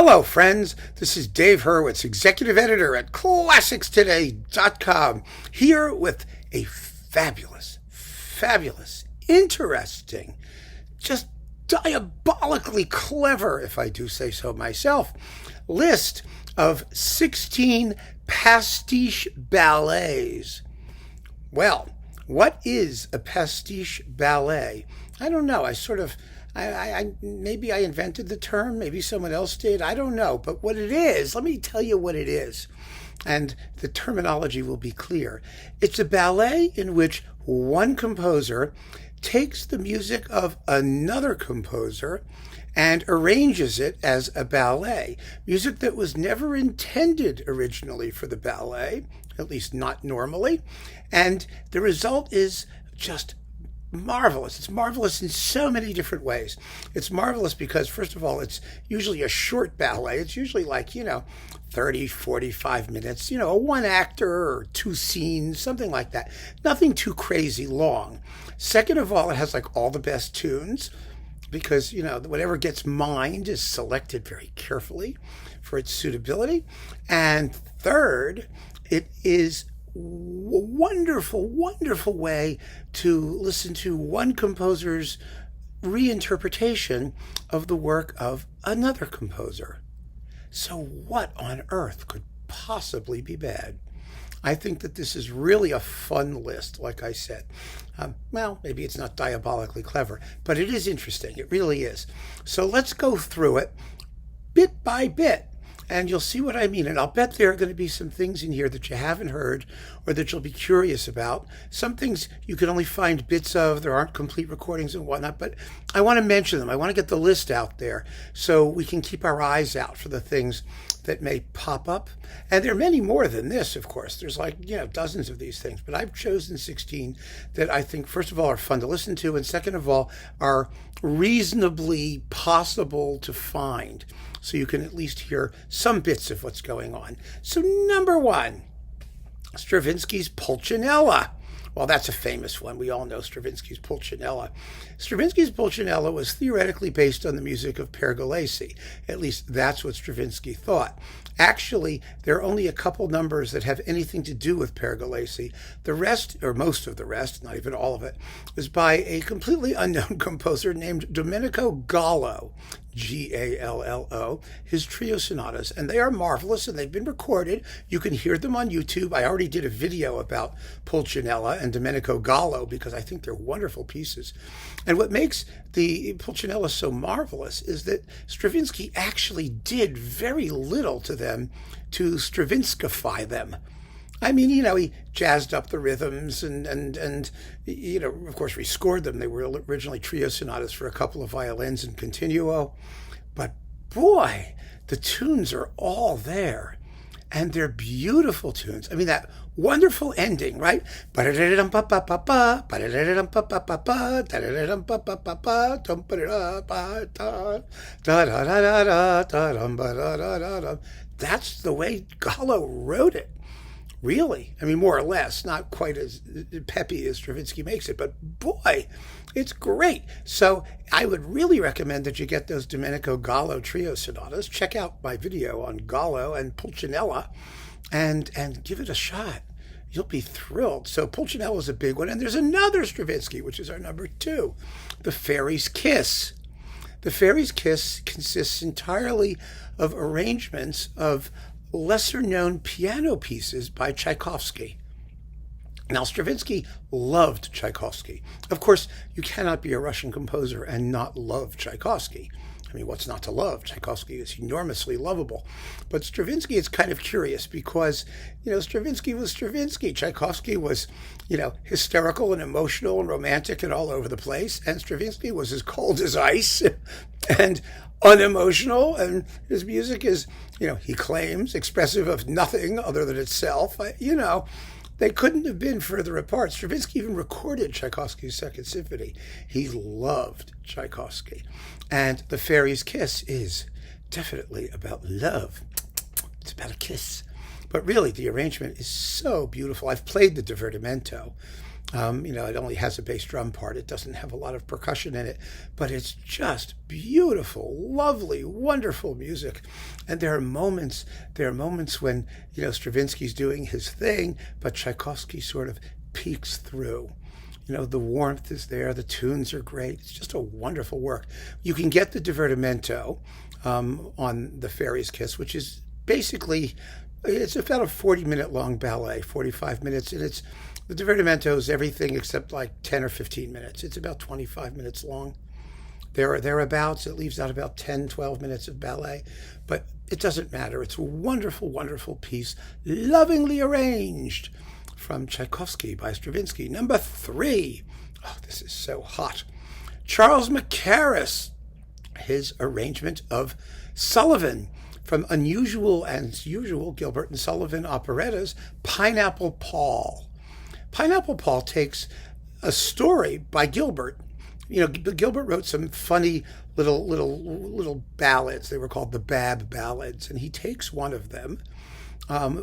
Hello, friends. This is Dave Hurwitz, executive editor at ClassicsToday.com, here with a fabulous, interesting, just diabolically clever, if I do say so myself, list of 16 pastiche ballets. Well, what is a pastiche ballet? I don't know. Maybe I invented the term. Maybe someone else did. I don't know. But what it is, let me tell you what it is. And the terminology will be clear. It's a ballet in which one composer takes the music of another composer and arranges it as a ballet. Music that was never intended originally for the ballet, at least not normally. And the result is just marvelous. It's marvelous in so many different ways. It's marvelous because, first of all, it's usually a short ballet. It's usually 30, 45 minutes, a one actor or two scenes, something like that. Nothing too crazy long. Second of all, it has all the best tunes because, whatever gets mined is selected very carefully for its suitability. And third, it is wonderful way to listen to one composer's reinterpretation of the work of another composer. So what on earth could possibly be bad? I think that this is really a fun list, like I said. Maybe it's not diabolically clever, but it is interesting. It really is. So let's go through it bit by bit. And you'll see what I mean. And I'll bet there are going to be some things in here that you haven't heard or that you'll be curious about. Some things you can only find bits of. There aren't complete recordings and whatnot. But I want to mention them. I want to get the list out there so we can keep our eyes out for the things that may pop up. And there are many more than this, of course. There's dozens of these things. But I've chosen 16 that I think, first of all, are fun to listen to. And second of all, are reasonably possible to find. So you can at least hear some bits of what's going on. So number one, Stravinsky's Pulcinella. Well, that's a famous one. We all know Stravinsky's Pulchinella. Stravinsky's Pulchinella was theoretically based on the music of Pergolesi. At least that's what Stravinsky thought. Actually, there are only a couple numbers that have anything to do with Pergolesi. The rest, or most of the rest, not even all of it, is by a completely unknown composer named Domenico Gallo, Gallo, his trio sonatas. And they are marvelous, and they've been recorded. You can hear them on YouTube. I already did a video about Pulcinella and Domenico Gallo because I think they're wonderful pieces. And what makes the Pulcinella so marvelous is that Stravinsky actually did very little to them to Stravinskify them. I mean, he jazzed up the rhythms and of course, rescored them. They were originally trio sonatas for a couple of violins and continuo. But boy, the tunes are all there. And they're beautiful tunes. I mean, that wonderful ending, right? That's the way Gallo wrote it. Really. I mean, more or less, not quite as peppy as Stravinsky makes it, but boy, it's great. So I would really recommend that you get those Domenico Gallo trio sonatas. Check out my video on Gallo and Pulcinella and give it a shot. You'll be thrilled. So Pulcinella is a big one. And there's another Stravinsky, which is our number 2, The Fairy's Kiss. The Fairy's Kiss consists entirely of arrangements of lesser-known piano pieces by Tchaikovsky. Now, Stravinsky loved Tchaikovsky. Of course, you cannot be a Russian composer and not love Tchaikovsky. I mean, what's not to love? Tchaikovsky is enormously lovable. But Stravinsky is kind of curious because, Stravinsky was Stravinsky. Tchaikovsky was, hysterical and emotional and romantic and all over the place. And Stravinsky was as cold as ice and unemotional. And his music is, he claims, expressive of nothing other than itself. They couldn't have been further apart. Stravinsky even recorded Tchaikovsky's Second Symphony. He loved Tchaikovsky. And The Fairy's Kiss is definitely about love. It's about a kiss. But really, the arrangement is so beautiful. I've played the divertimento. It only has a bass drum part. It doesn't have a lot of percussion in it, but it's just beautiful, lovely, wonderful music. And there are moments when, Stravinsky's doing his thing, but Tchaikovsky sort of peeks through. The warmth is there. The tunes are great. It's just a wonderful work. You can get the divertimento on The Fairy's Kiss, which is basically, it's about a 40-minute long ballet, 45 minutes, and the divertimento is everything except like 10 or 15 minutes. It's about 25 minutes long. Thereabouts. It leaves out about 10, 12 minutes of ballet, but it doesn't matter. It's a wonderful, wonderful piece, lovingly arranged, from Tchaikovsky by Stravinsky. Number 3. Oh, this is so hot. Charles Mackerras, his arrangement of Sullivan, from unusual and usual Gilbert and Sullivan operettas, Pineapple Paul. Pineapple Paul takes a story by Gilbert. Gilbert wrote some funny little ballads. They were called the Bab Ballads, and he takes one of them.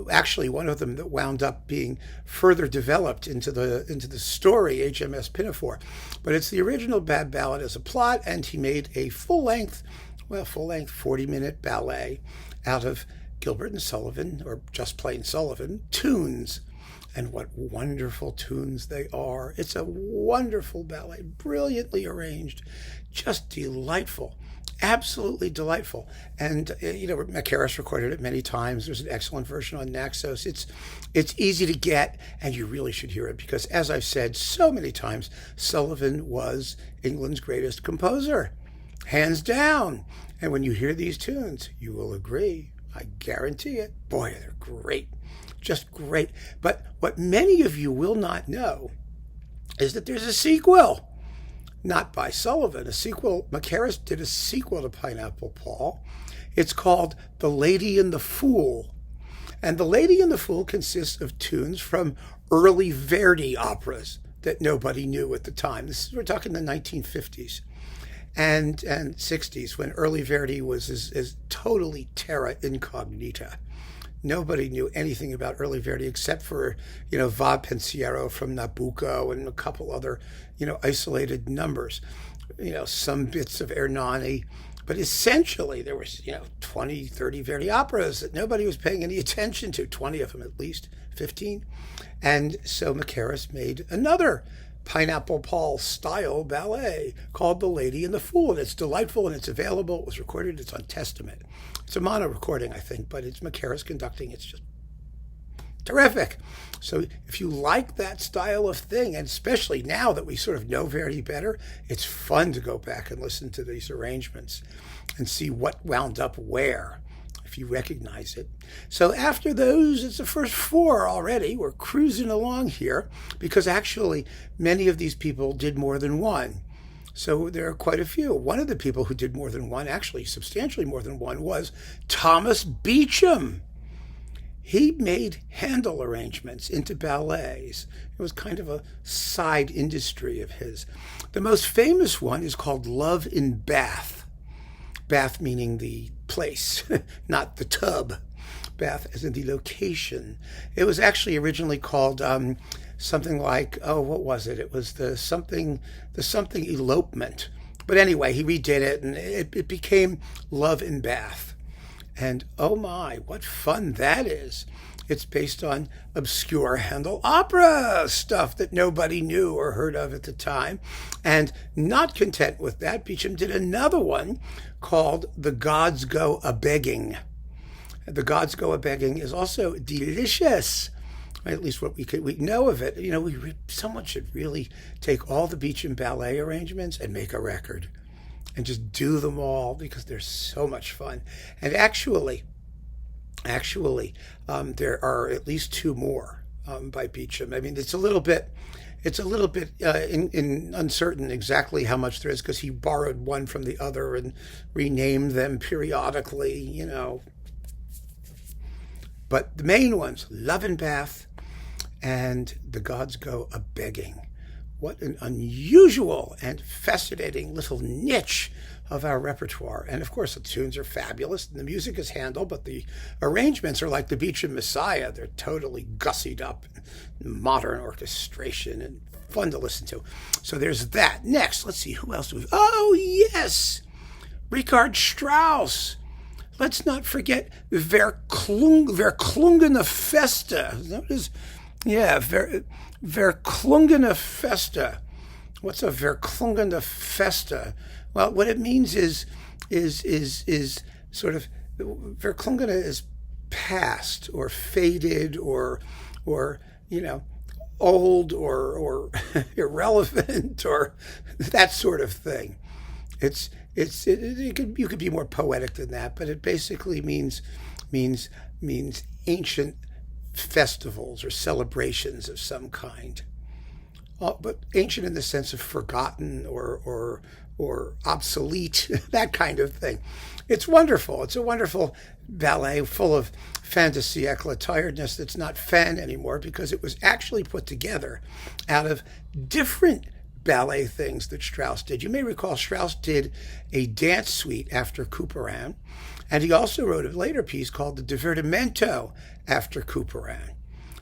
Actually, one of them that wound up being further developed into the story, HMS Pinafore. But it's the original Bab Ballad as a plot, and he made a full-length 40-minute ballet out of Gilbert and Sullivan, or just plain Sullivan, tunes. And what wonderful tunes they are. It's a wonderful ballet, brilliantly arranged, just delightful. Absolutely delightful. And, Mackerras recorded it many times. There's an excellent version on Naxos. It's easy to get, and you really should hear it because, as I've said so many times, Sullivan was England's greatest composer, hands down. And when you hear these tunes, you will agree. I guarantee it. Boy, they're great. Just great. But what many of you will not know is that there's a sequel. Not by Sullivan. Mackerras did a sequel to Pineapple Paul. It's called The Lady and the Fool. And The Lady and the Fool consists of tunes from early Verdi operas that nobody knew at the time. We're talking the 1950s and 60s, when early Verdi was as totally terra incognita. Nobody knew anything about early Verdi except for, Va Pensiero from Nabucco and a couple other, isolated numbers, some bits of Ernani. But essentially there was, 20, 30 Verdi operas that nobody was paying any attention to, 20 of them at least, 15. And so Mackerras made another Pineapple Paul style ballet called The Lady and the Fool. And it's delightful and it's available. It was recorded. It's on Testament. It's a mono recording, I think, but it's Mackerras conducting. It's just terrific. So if you like that style of thing, and especially now that we sort of know Verdi better, it's fun to go back and listen to these arrangements and see what wound up where, if you recognize it. So after those, it's the first 4 already. We're cruising along here because actually many of these people did more than one. So there are quite a few. One of the people who did more than one, actually substantially more than one, was Thomas Beecham. He made Handel arrangements into ballets. It was kind of a side industry of his. The most famous one is called Love in Bath. Bath meaning the place, not the tub. Bath as in the location. It was actually originally called something like, what was it? It was the something elopement. But anyway, he redid it, and it became Love in Bath. And oh my, what fun that is. It's based on obscure Handel opera stuff that nobody knew or heard of at the time. And not content with that, Beecham did another one called The Gods Go A-Begging. The Gods Go A-Begging is also delicious. At least what we know of it. Someone should really take all the Beecham ballet arrangements and make a record and just do them all because they're so much fun. And actually, there are at least 2 more by Beecham. I mean, it's a little bit uncertain exactly how much there is because he borrowed one from the other and renamed them periodically, But the main ones, Love in Bath and The Gods Go A-Begging. What an unusual and fascinating little niche of our repertoire. And of course, the tunes are fabulous and the music is Handel, but the arrangements are like the Beecham Messiah. They're totally gussied up, modern orchestration and fun to listen to. So there's that. Next, let's see, who else do we... Oh, yes! Richard Strauss. Let's not forget Verklungene Feste. That is, yeah, Verklungene Feste. What's a Verklungene Feste? Well, what it means is sort of, Verklungene is past or faded or old or irrelevant or that sort of thing. You could be more poetic than that, but it basically means ancient festivals or celebrations of some kind. But ancient in the sense of forgotten or obsolete, that kind of thing. It's wonderful. It's a wonderful ballet full of fin de siècle tiredness that's not fin anymore, because it was actually put together out of different ballet things that Strauss did. You may recall Strauss did a dance suite after Couperin, and he also wrote a later piece called the Divertimento after Couperin,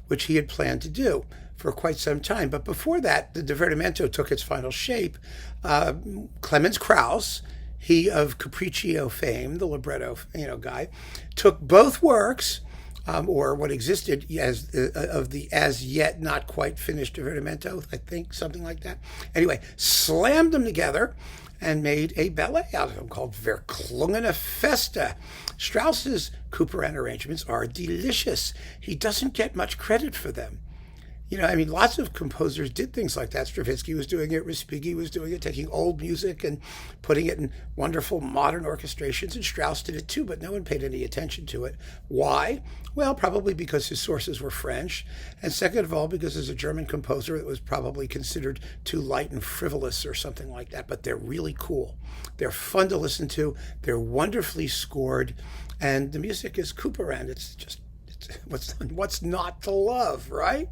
which he had planned to do for quite some time. But before that, the Divertimento took its final shape. Clemens Krauss, he of Capriccio fame, the libretto guy, took both works, or what existed as of the as yet not quite finished Divertimento, I think, something like that. Anyway, slammed them together and made a ballet out of them called Verklungene Feste. Strauss's Couperin arrangements are delicious. He doesn't get much credit for them. Lots of composers did things like that. Stravinsky was doing it, Respighi was doing it, taking old music and putting it in wonderful modern orchestrations, and Strauss did it too, but no one paid any attention to it. Why? Well, probably because his sources were French, and second of all, because as a German composer, it was probably considered too light and frivolous or something like that, but they're really cool. They're fun to listen to, they're wonderfully scored, and the music is Couperin. It's what's not to love, right?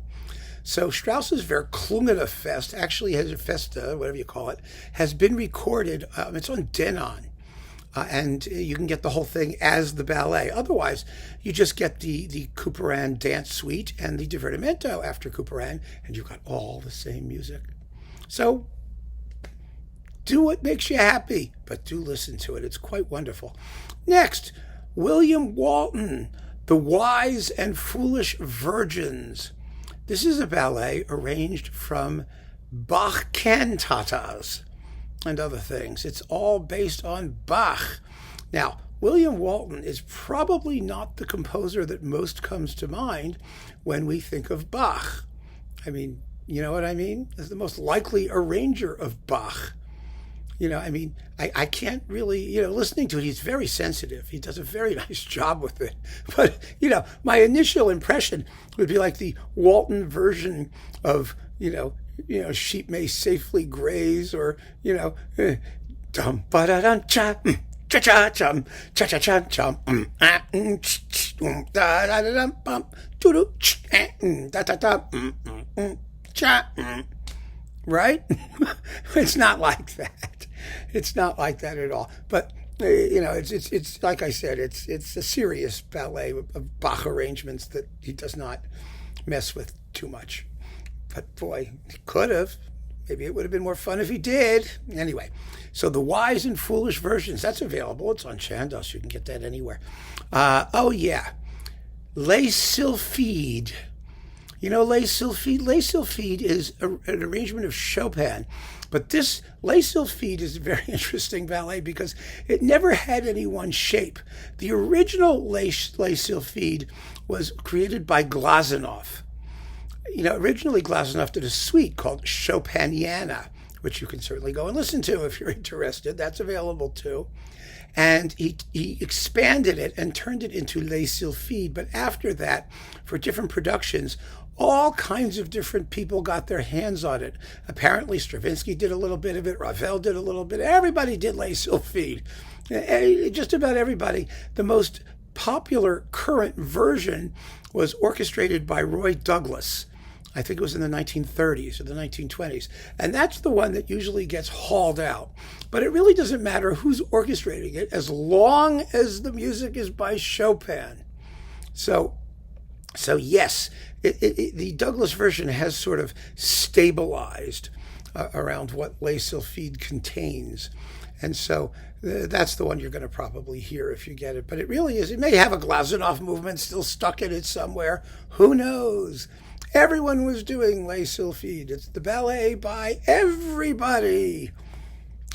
So Strauss's Verklungene Fest actually has a Feste, whatever you call it, has been recorded. It's on Denon, and you can get the whole thing as the ballet. Otherwise, you just get the Couperin dance suite and the Divertimento after Couperin, and you've got all the same music. So do what makes you happy, but do listen to it. It's quite wonderful. Next, William Walton, The Wise and Foolish Virgins. This is a ballet arranged from Bach cantatas and other things. It's all based on Bach. Now, William Walton is probably not the composer that most comes to mind when we think of Bach. You know what I mean? As the most likely arranger of Bach. I can't really, listening to it, he's very sensitive. He does a very nice job with it. But, my initial impression would be like the Walton version of, sheep may safely graze, or, dum ba da dum cha cha cha chum cha cha cha chum da da da dum bum doo doo da da da cha. Right? It's not like that. It's not like that at all. But it's like I said, it's a serious ballet of Bach arrangements that he does not mess with too much. But boy, he could have. Maybe it would have been more fun if he did. Anyway, so The Wise and Foolish Virgins, that's available. It's on Chandos. You can get that anywhere. Les Sylphides. Les Sylphides is an arrangement of Chopin. But this Les Sylphides is a very interesting ballet because it never had any one shape. The original Les Sylphides was created by Glazunov. Originally Glazunov did a suite called Chopiniana, which you can certainly go and listen to if you're interested. That's available too. And he expanded it and turned it into Les Sylphides. But after that, for different productions, all kinds of different people got their hands on it. Apparently, Stravinsky did a little bit of it. Ravel did a little bit. Everybody did Les Sylphides. Just about everybody. The most popular current version was orchestrated by Roy Douglas. I think it was in the 1930s or the 1920s. And that's the one that usually gets hauled out. But it really doesn't matter who's orchestrating it as long as the music is by Chopin. So So yes, the Douglas version has sort of stabilized around what Les Sylphides contains. And so that's the one you're going to probably hear if you get it. But it really is. It may have a Glazunov movement still stuck in it somewhere. Who knows? Everyone was doing Les Sylphides. It's the ballet by everybody.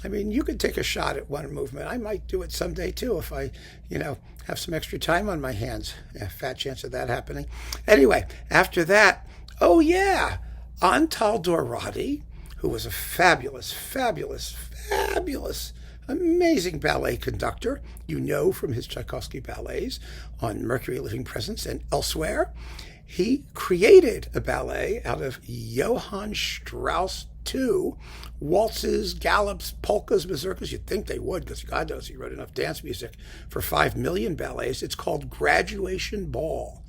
I mean, you could take a shot at one movement. I might do it someday too if I, have some extra time on my hands. Yeah, fat chance of that happening. Anyway, after that, oh yeah, Antal Dorati, who was a fabulous, fabulous, fabulous, amazing ballet conductor, from his Tchaikovsky ballets on Mercury Living Presence and elsewhere. He created a ballet out of Johann Strauss II, waltzes, gallops, polkas, mazurkas. You'd think they would, because God knows he wrote enough dance music for 5 million ballets. It's called Graduation Ball.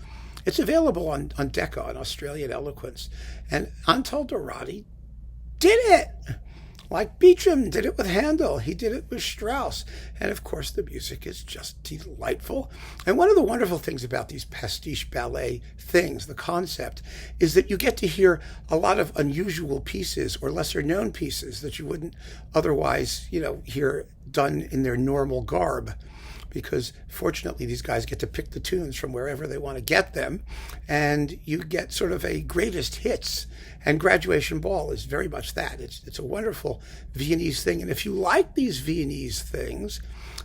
It's available on Decca, on Australian Eloquence. And Antal Dorati did it! Like Beecham did it with Handel. He did it with Strauss. And of course, the music is just delightful. And one of the wonderful things about these pastiche ballet things, the concept, is that you get to hear a lot of unusual pieces or lesser known pieces that you wouldn't otherwise, hear done in their normal garb. Because fortunately, these guys get to pick the tunes from wherever they want to get them. And you get sort of a greatest hits. And Graduation Ball is very much that. It's a wonderful Viennese thing. And if you like these Viennese things,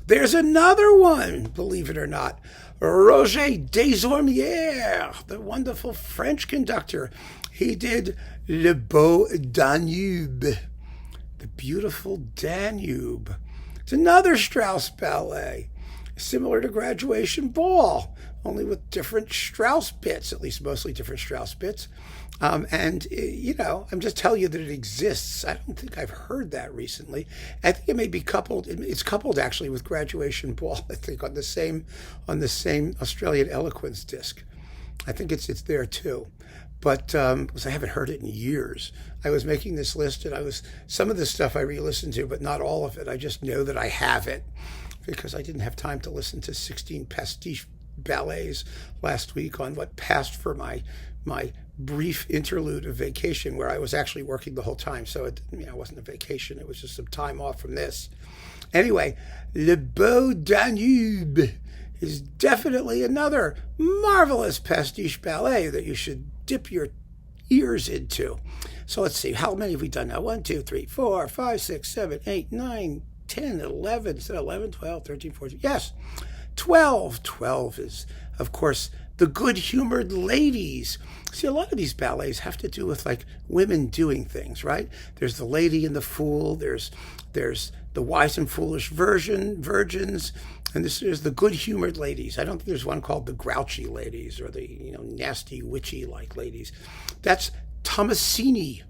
there's another one, believe it or not. Roger Désormière, the wonderful French conductor. He did Le Beau Danube, the beautiful Danube. It's another Strauss ballet, similar to Graduation Ball, only with different Strauss bits, at least mostly different Strauss bits. I'm just telling you that it exists. I don't think I've heard that recently. I think it may be coupled. It's coupled actually with Graduation Ball. I think on the same Australian Eloquence disc. I think it's there too. But because I haven't heard it in years. I was making this list, and some of this stuff I re-listened to, but not all of it. I just know that I have it because I didn't have time to listen to 16 pastiche ballets last week on what passed for my brief interlude of vacation, where I was actually working the whole time. So it wasn't a vacation. It was just some time off from this. Anyway, Le Beau Danube is definitely another marvelous pastiche ballet that you should dip your ears into. So let's see, how many have we done now? 1, 2, 3, 4, 5, 6, 7, 8, 9, 10, 11. Is it 11, 12, 13, 14? Yes, 12. 12 is, of course, the good-humored ladies. See, a lot of these ballets have to do with like women doing things, right? There's the Lady and the Fool. There's the Wise and Foolish virgins, and there's the good-humored ladies. I don't think there's one called the grouchy ladies or the nasty witchy-like ladies. That's Tommasini.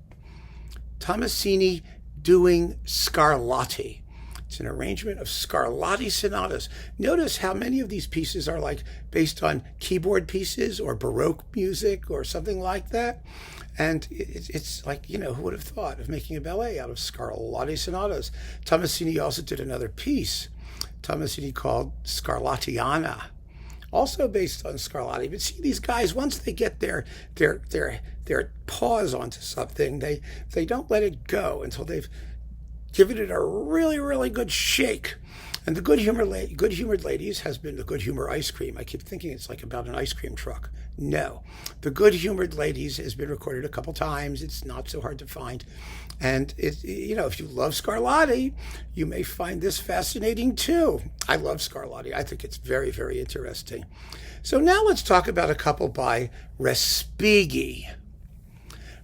Tommasini doing Scarlatti. It's an arrangement of Scarlatti sonatas. Notice how many of these pieces are like based on keyboard pieces or Baroque music or something like that. And it's like, who would have thought of making a ballet out of Scarlatti sonatas? Tommasini also did another piece, Tommasini called Scarlattiana, also based on Scarlatti. But see, these guys, once they get their paws onto something, they don't let it go until they've given it a really, really good shake. And the good-humored ladies has been the Good Humor ice cream. I keep thinking it's like about an ice cream truck. No. The Good-Humored Ladies has been recorded a couple times. It's not so hard to find. And, if you love Scarlatti, you may find this fascinating too. I love Scarlatti. I think it's very, very interesting. So now let's talk about a couple by Respighi.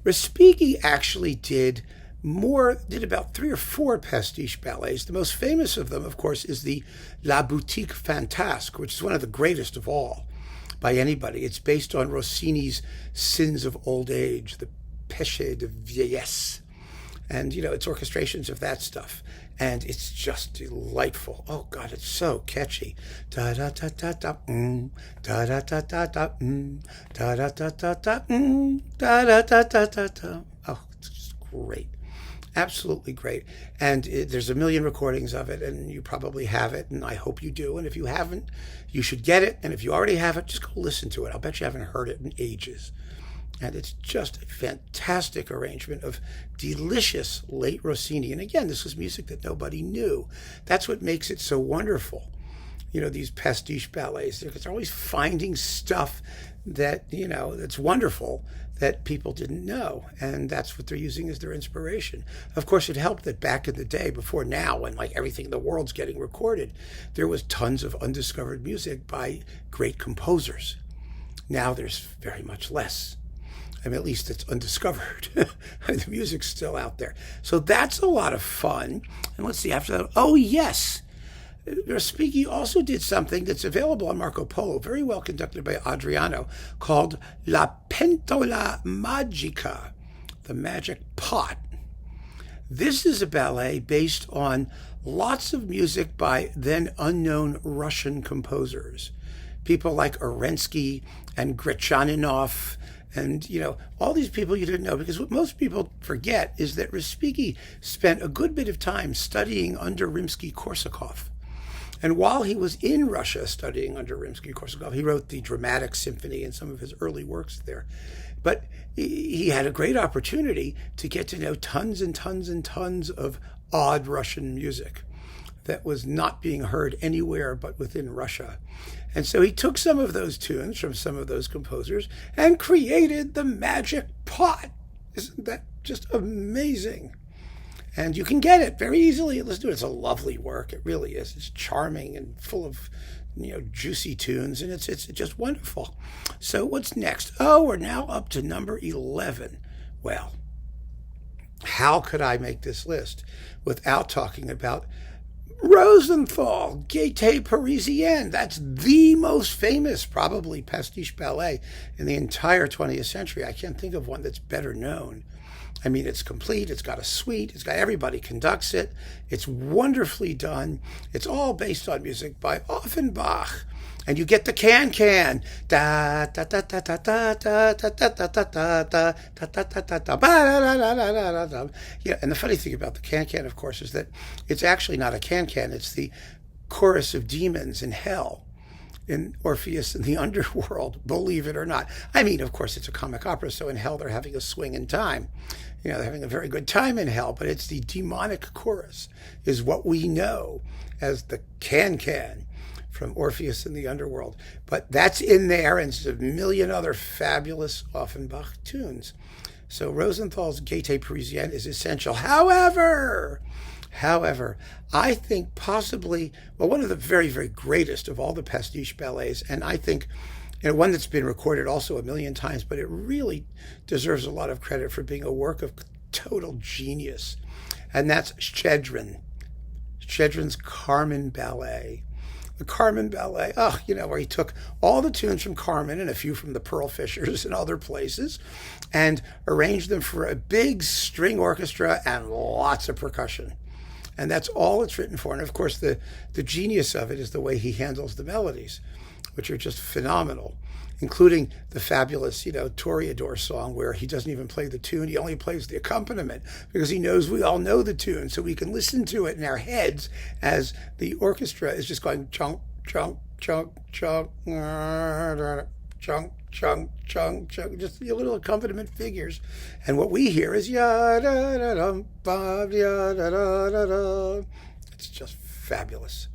Respighi actually did about 3 or 4 pastiche ballets. The most famous of them, of course, is the La Boutique Fantasque, which is one of the greatest of all by anybody. It's based on Rossini's Sins of Old Age, the Péché de Vieillesse. And, it's orchestrations of that stuff. And it's just delightful. Oh, God, it's so catchy. Da-da-da-da-da, da-da-da-da-da, da-da-da-da-da, da-da-da-da-da. Oh, it's just great. Absolutely great. And there's a million recordings of it, and you probably have it, and I hope you do. And if you haven't, you should get it. And if you already have it, just go listen to it. I'll bet you haven't heard it in ages. And it's just a fantastic arrangement of delicious late Rossini. And again, this was music that nobody knew. That's what makes it so wonderful. You know, these pastiche ballets, they're always finding stuff that, you know, that's wonderful that people didn't know. And that's what they're using as their inspiration. Of course, it helped that back in the day, before now, when like everything in the world's getting recorded, there was tons of undiscovered music by great composers. Now there's very much less. I mean, at least it's undiscovered. The music's still out there. So that's a lot of fun. And let's see, after that, oh yes, Respighi also did something that's available on Marco Polo, very well conducted by Adriano, called La Pentola Magica, the magic pot. This is a ballet based on lots of music by then unknown Russian composers. People like Arensky and Gretchaninov, and, you know, all these people you didn't know, because what most people forget is that Respighi spent a good bit of time studying under Rimsky-Korsakov. And while he was in Russia studying under Rimsky-Korsakov, he wrote the Dramatic Symphony and some of his early works there. But he had a great opportunity to get to know tons and tons and tons of odd Russian music that was not being heard anywhere but within Russia. And so he took some of those tunes from some of those composers and created the magic pot. Isn't that just amazing? And you can get it very easily. Let's do it. It's a lovely work. It really is. It's charming and full of, you know, juicy tunes, and it's just wonderful. So what's next? Oh, we're now up to number 11. Well, how could I make this list without talking about Rosenthal, Gaieté Parisienne? That's the most famous, probably, pastiche ballet in the entire 20th century. I can't think of one that's better known. I mean, it's complete, it's got a suite, it's got everybody conducts it, it's wonderfully done. It's all based on music by Offenbach. And you get the can-can. Da da da da da da da da da da da da da da da da da. Yeah, and the funny thing about the can-can, of course, is that it's actually not a can-can, it's the chorus of demons in hell, in Orpheus in the underworld, believe it or not. I mean, of course, it's a comic opera, so in hell they're having a swing in time. You know, they're having a very good time in hell, but it's the demonic chorus is what we know as the can-can from Orpheus in the underworld. But that's in there, and there's a million other fabulous Offenbach tunes. So Rosenthal's Gaieté Parisienne is essential. However, I think possibly, well, one of the very, very greatest of all the pastiche ballets, and I think, you know, one that's been recorded also a million times, but it really deserves a lot of credit for being a work of total genius, and that's Schedrin. Schedrin's Carmen Ballet. The Carmen Ballet, you know, where he took all the tunes from Carmen and a few from the Pearl Fishers and other places and arranged them for a big string orchestra and lots of percussion. And that's all it's written for. And of course, the genius of it is the way he handles the melodies, which are just phenomenal, including the fabulous, you know, Toreador song where he doesn't even play the tune. He only plays the accompaniment because he knows we all know the tune. So we can listen to it in our heads as the orchestra is just going chunk, chunk, chunk, chunk, chunk, chunk, chunk, chunk, just the little accompaniment figures. And what we hear is ya-da-da-dum, ya-da-da-da-da. It's just fabulous.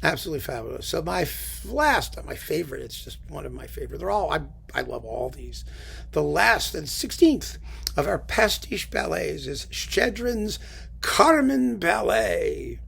Absolutely fabulous. So my last, my favorite, it's just one of my favorite. They're all, I love all these. The last and 16th of our pastiche ballets is Schedrin's Carmen Ballet.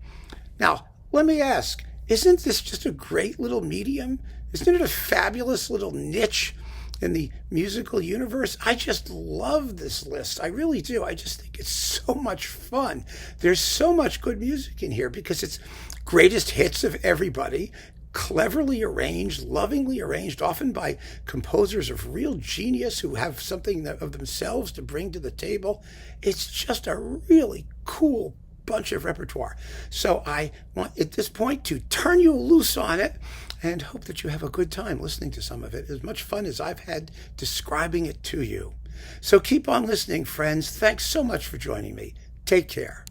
Now, let me ask, isn't this just a great little medium? Isn't it a fabulous little niche in the musical universe? I just love this list. I really do. I just think it's so much fun. There's so much good music in here because it's greatest hits of everybody, cleverly arranged, lovingly arranged, often by composers of real genius who have something of themselves to bring to the table. It's just a really cool bunch of repertoire. So I want at this point to turn you loose on it and hope that you have a good time listening to some of it, as much fun as I've had describing it to you. So keep on listening, friends. Thanks so much for joining me. Take care.